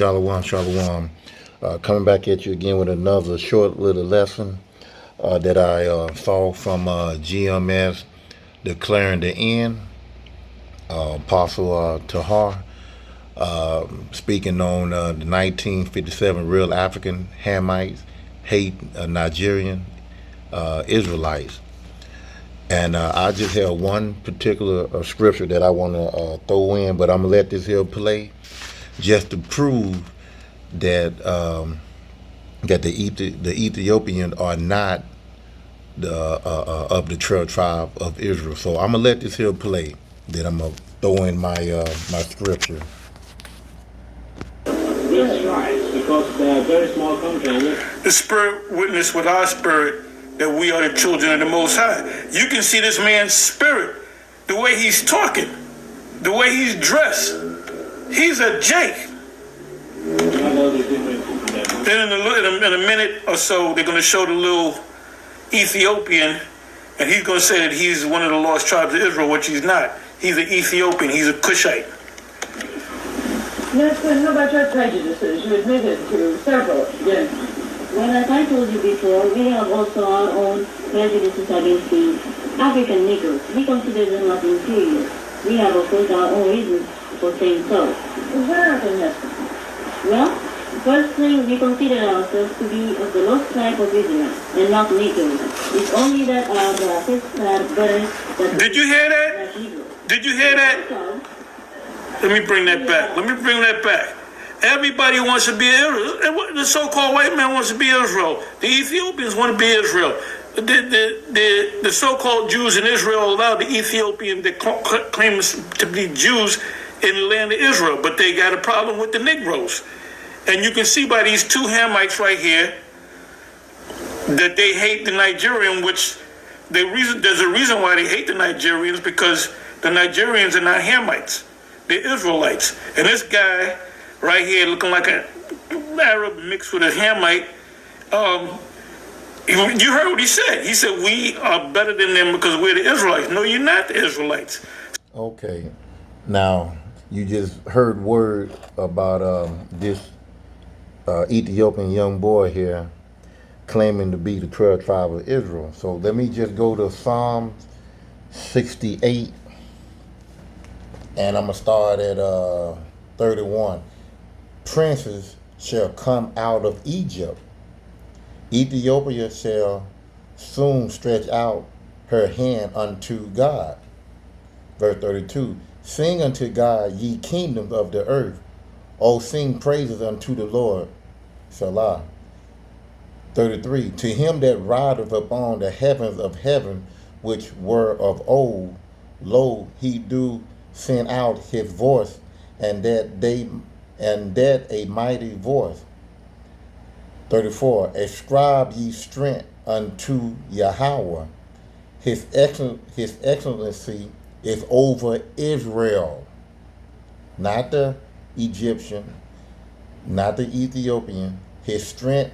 Shalom, shalom. Coming back at you again with another short little lesson that I saw from GMS Declaring the End. Apostle Tahar speaking on the 1957 Real African Hamites hate Nigerian Israelites. And I just have one particular scripture that I want to throw in, but I'm going to let this here play just to prove that that the Ethiopians are not the of the 12 tribe of Israel. So I'm gonna let this here play. Then I'm gonna throw in my my scripture. That's right, because they are very small country. The Spirit witnessed with our spirit that we are the children of the Most High. You can see this man's spirit, the way he's talking, the way he's dressed. He's a Jake. Then in a minute or so, they're going to show the little Ethiopian, and he's going to say that he's one of the lost tribes of Israel, which he's not. He's an Ethiopian. He's a Cushite. Yes, but how about your prejudices? You admitted to several, yes. Well, as I told you before, we have also our own prejudices against the African Negroes. We consider them as inferior. We have, of course, our own reasons for saying so. Where are they? Well, first thing, we consider ourselves to be of the lost tribe of Israel and not Negroes. It's only that our fifth brothers that... Did you hear that? Did you hear that? Let me bring that back. Everybody wants to be Israel. The so-called white man wants to be Israel. The Ethiopians want to be Israel. The so-called Jews in Israel allow the Ethiopian that claims to be Jews in the land of Israel, but they got a problem with the Negroes. And you can see by these two Hamites right here that they hate the Nigerian, which there's a reason why they hate the Nigerians, because the Nigerians are not Hamites. They're Israelites. And this guy right here looking like an Arab mixed with a Hamite, you heard what he said. He said, we are better than them because we're the Israelites. No, you're not the Israelites. Okay. Now, you just heard word about this Ethiopian young boy here claiming to be the 12 tribe of Israel. So let me just go to Psalm 68, and I'm going to start at 31. Princes shall come out of Egypt. Ethiopia shall soon stretch out her hand unto God. Verse 32. Sing unto God, ye kingdoms of the earth. O sing praises unto the Lord. Salah. 33. To him that rideth upon the heavens of heaven, which were of old, lo, he do send out his voice, and that a mighty voice. 34. Ascribe ye strength unto Yahweh. His excellency is over Israel, not the Egyptian, not the Ethiopian. His strength,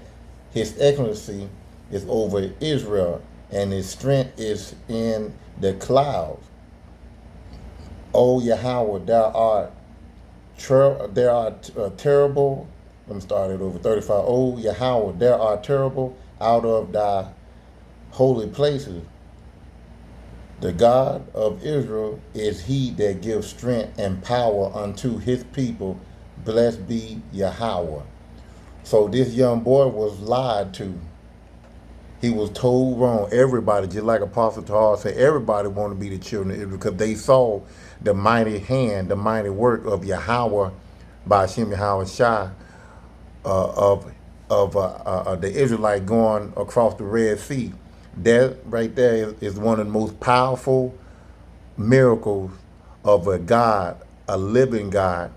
his excellency is over Israel, and his strength is in the clouds. O Yahweh, thou art terrible. Let me start it over. 35. O Yahweh, thou art terrible out of thy holy places. The God of Israel is he that gives strength and power unto his people. Blessed be Yahweh. So this young boy was lied to. He was told wrong. Everybody, just like Apostle Tahar said, everybody wanted to be the children of Israel because they saw the mighty hand, the mighty work of Yahweh by Hashem Yahweh Shai of the Israelite going across the Red Sea. That right there is one of the most powerful miracles of a God, a living God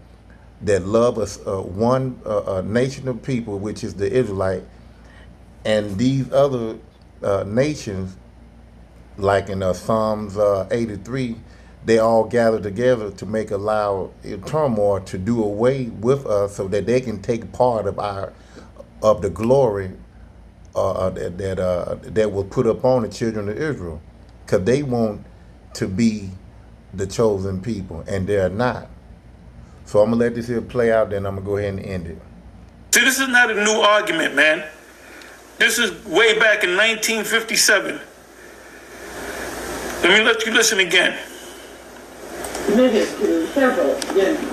that loves us, one nation of people, which is the Israelite, and these other nations, like in Psalms 83, they all gather together to make a loud turmoil to do away with us, so that they can take part of the glory that was put upon the children of Israel, because they want to be the chosen people, and they're not. So I'm gonna let this here play out, then I'm gonna go ahead and end it. See, this is not a new argument, man. This is way back in 1957. Let me let you listen again. Admitted to several gentlemen.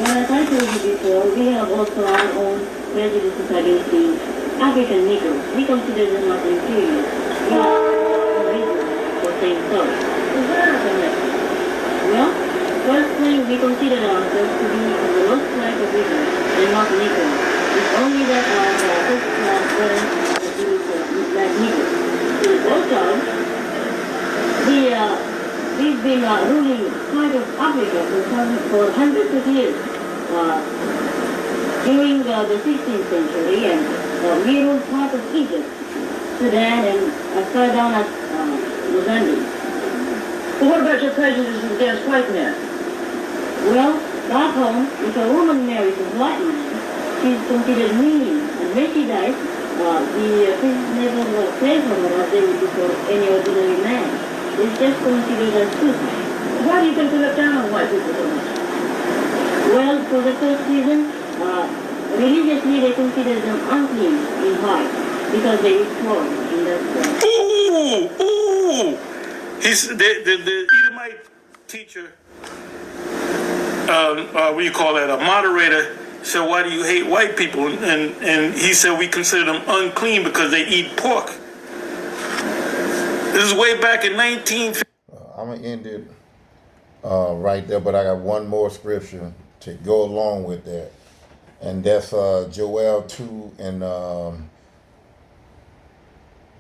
Well, as I told you before, we have also our own prejudices against the African Negroes. We consider them as inferior. We have a reason for saying so. Is that correct? Well, firstly, we consider ourselves to be of the lowest class of Negroes and not Negroes. It's only that our first class parents is like Negroes. Also, we've been ruling part of Africa for hundreds of years. During the 16th century, and we ruled part of Egypt, Sudan, and as far down as Mozambique. Well, what about your prejudices against white men? Well, back home, if a woman marries a white man, she's considered mean, and when she dies, the priest never will pray for her as they would do for any ordinary man. It's just considered as suicide. Why do you think they look down on white people so much? Well, for the first reason, religiously they consider them unclean in heart because they eat pork, and that's Ooh! He's the Edomite teacher. What do you call that? A moderator said, "Why do you hate white people?" And he said, "We consider them unclean because they eat pork." This is way back in 1950. I'm gonna end it right there, but I got one more scripture to go along with that, and that's Joel 2 and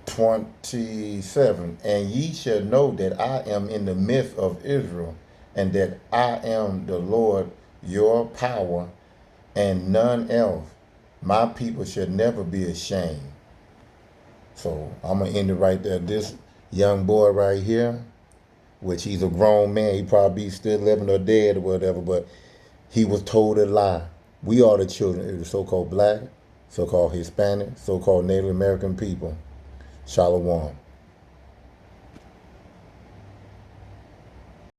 27. And ye shall know that I am in the midst of Israel, and that I am the Lord your power, and none else. My people shall never be ashamed. So I'm gonna end it right there. This young boy right here, which he's a grown man, he probably still living or dead or whatever, but he was told a lie. We are the children of the so-called black, so-called Hispanic, so-called Native American people. Shalom.